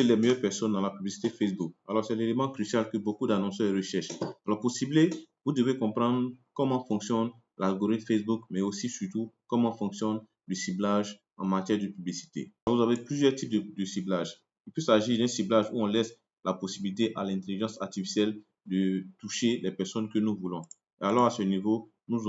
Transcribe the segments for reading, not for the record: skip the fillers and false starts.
les meilleures personnes dans la publicité Facebook. Alors, c'est l'élément crucial que beaucoup d'annonceurs recherchent. Alors, pour cibler, vous devez comprendre comment fonctionne l'algorithme Facebook, mais aussi surtout comment fonctionne le ciblage en matière de publicité. Vous avez plusieurs types de ciblage. Il peut s'agir d'un ciblage où on laisse la possibilité à l'intelligence artificielle de toucher les personnes que nous voulons. Alors, à ce niveau, nous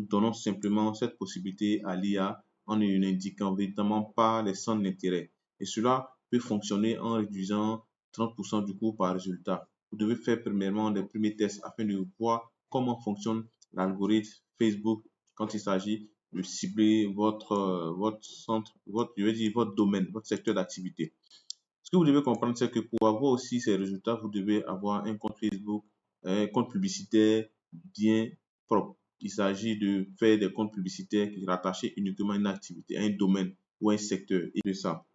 donnons simplement cette possibilité à l'IA en ne n'indiquant véritablement pas les centres d'intérêt. Et cela peut fonctionner en réduisant 30% du coût par résultat. Vous devez faire premièrement des premiers tests afin de voir comment fonctionne l'algorithme Facebook quand il s'agit de cibler votre centre, votre domaine, votre secteur d'activité. Ce que vous devez comprendre, c'est que pour avoir aussi ces résultats, vous devez avoir un compte Facebook, un compte publicitaire bien propre. Il s'agit de faire des comptes publicitaires qui rattachent uniquement à une activité, à un domaine ou à un secteur et de ça.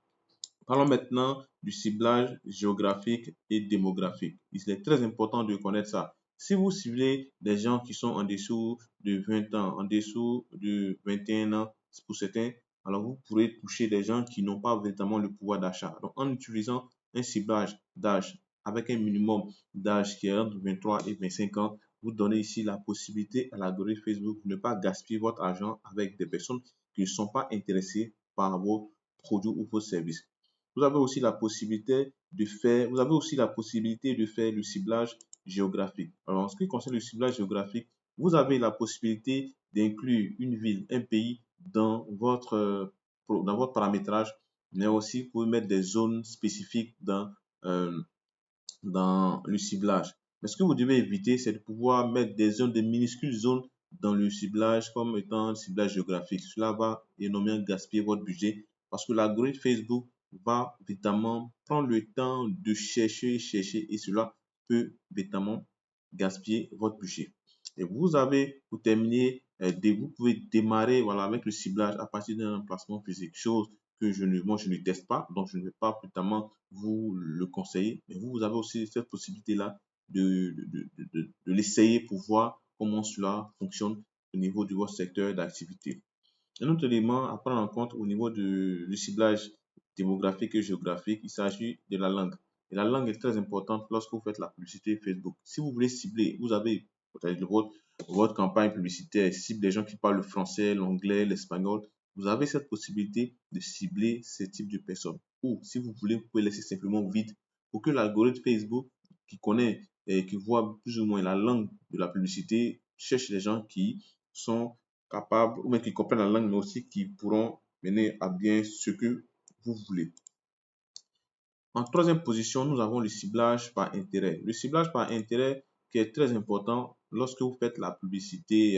Parlons maintenant du ciblage géographique et démographique. Il est très important de connaître ça. Si vous ciblez des gens qui sont en dessous de 20 ans, en dessous de 21 ans pour certains, alors vous pourrez toucher des gens qui n'ont pas véritablement le pouvoir d'achat. Donc, en utilisant un ciblage d'âge avec un minimum d'âge qui est entre 23 et 25 ans, vous donnez ici la possibilité à l'algorithme Facebook de ne pas gaspiller votre argent avec des personnes qui ne sont pas intéressées par vos produits ou vos services. Vous avez aussi la possibilité de faire, le ciblage géographique. Alors, en ce qui concerne le ciblage géographique, vous avez la possibilité d'inclure une ville, un pays dans votre paramétrage, mais aussi vous pouvez mettre des zones spécifiques euh, dans le ciblage. Mais ce que vous devez éviter, c'est de pouvoir mettre des minuscules zones dans le ciblage comme étant le ciblage géographique. Cela va énormément gaspiller votre budget parce que l'algorithme Facebook va évidemment prendre le temps de chercher et cela peut évidemment gaspiller votre budget. Et pour terminer, vous pouvez démarrer voilà, avec le ciblage à partir d'un emplacement physique, chose que moi, je ne teste pas, donc je ne vais pas notamment vous le conseiller. Mais vous avez aussi cette possibilité-là de l'essayer pour voir comment cela fonctionne au niveau de votre secteur d'activité. Un autre élément à prendre en compte au niveau du ciblage démographique et géographique, il s'agit de la langue. Et la langue est très importante lorsque vous faites la publicité Facebook. Si vous voulez cibler, vous avez votre campagne publicitaire cible des gens qui parlent le français, l'anglais, l'espagnol. Vous avez cette possibilité de cibler ce type de personnes. Ou si vous voulez, vous pouvez laisser simplement vide pour que l'algorithme Facebook qui connaît et qui voit plus ou moins la langue de la publicité cherche les gens qui sont capables, ou même qui comprennent la langue, mais aussi qui pourront mener à bien ce que vous voulez. En troisième position, nous avons le ciblage par intérêt. Le ciblage par intérêt qui est très important lorsque vous faites la publicité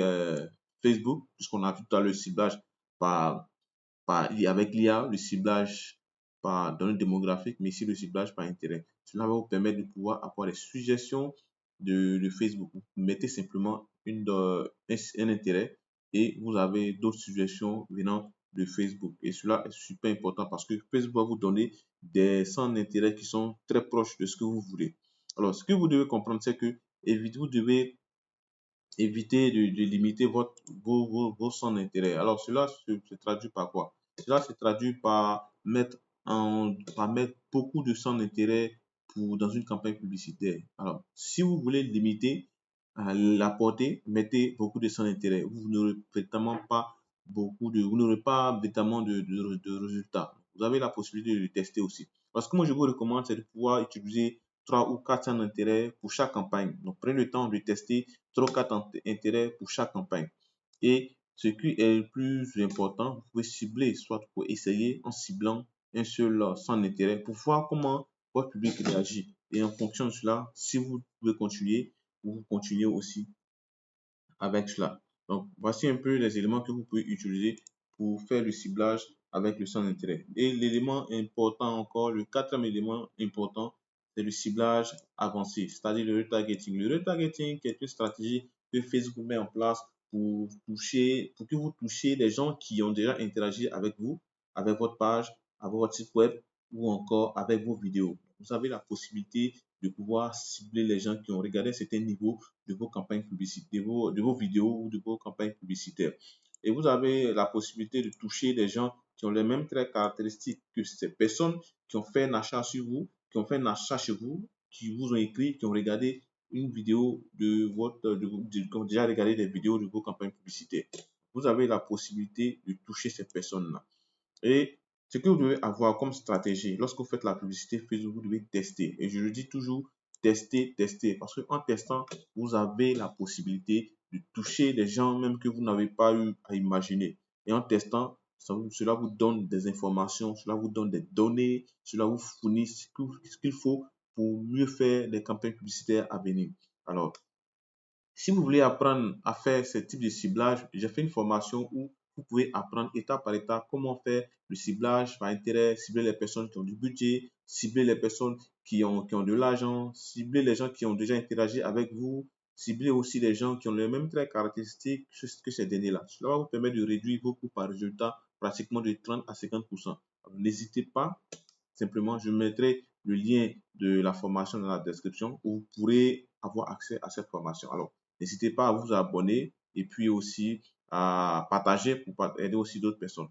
Facebook, puisqu'on a vu tout à l'heure le ciblage avec l'IA, le ciblage par données démographiques, mais ici le ciblage par intérêt. Cela va vous permettre de pouvoir avoir des suggestions de Facebook. Vous mettez simplement un intérêt et vous avez d'autres suggestions venant de Facebook. Et cela est super important parce que Facebook va vous donner des centres d'intérêt qui sont très proches de ce que vous voulez. Alors, ce que vous devez comprendre, c'est que vous devez éviter de limiter vos centres d'intérêt. Alors, cela se traduit par quoi? Cela se traduit par mettre beaucoup de centres d'intérêt dans une campagne publicitaire. Alors, si vous voulez limiter la portée, mettez beaucoup de centres d'intérêt. Vous n'aurez véritablement pas vous n'aurez pas véritablement de résultats. Vous avez la possibilité de le tester aussi. Parce que moi, je vous recommande, c'est de pouvoir utiliser 3 ou 4 centres d'intérêt pour chaque campagne. Donc, prenez le temps de tester 3 ou 4 intérêts pour chaque campagne. Et ce qui est le plus important, vous pouvez cibler, soit pour essayer en ciblant un seul centre d'intérêt pour voir comment votre public réagit. Et en fonction de cela, si vous pouvez continuer, vous continuez aussi avec cela. Donc, voici un peu les éléments que vous pouvez utiliser pour faire le ciblage avec le centre d'intérêt. Et l'élément important encore, le quatrième élément important, c'est le ciblage avancé, c'est-à-dire le retargeting. Le retargeting est une stratégie que Facebook met en place pour que vous touchiez les gens qui ont déjà interagi avec vous, avec votre page, avec votre site web ou encore avec vos vidéos. Vous avez la possibilité de pouvoir cibler les gens qui ont regardé un certain niveau de vos campagnes publicitaires, de vos vidéos ou de vos campagnes publicitaires. Et vous avez la possibilité de toucher des gens qui ont les mêmes traits caractéristiques que ces personnes qui ont fait un achat sur vous qui ont fait un achat chez vous, qui vous ont écrit, qui ont regardé une vidéo qui ont déjà regardé des vidéos de vos campagnes publicitaires. Vous avez la possibilité de toucher ces personnes-là. Et ce que vous devez avoir comme stratégie, lorsque vous faites la publicité Facebook, vous devez tester. Et je le dis toujours, tester, tester. Parce qu'en testant, vous avez la possibilité de toucher des gens même que vous n'avez pas eu à imaginer. Et en testant, cela vous donne des informations, cela vous donne des données, cela vous fournit ce qu'il faut pour mieux faire les campagnes publicitaires à venir. Alors, si vous voulez apprendre à faire ce type de ciblage, j'ai fait une formation où vous pouvez apprendre étape par étape comment faire le ciblage par intérêt, cibler les personnes qui ont du budget, cibler les personnes qui ont de l'argent, cibler les gens qui ont déjà interagi avec vous, cibler aussi les gens qui ont les mêmes traits caractéristiques que ces derniers-là. Cela va vous permettre de réduire vos coûts par résultat pratiquement de 30 à 50%. N'hésitez pas. Simplement, je mettrai le lien de la formation dans la description où vous pourrez avoir accès à cette formation. Alors, n'hésitez pas à vous abonner et puis aussi à partager pour aider aussi d'autres personnes.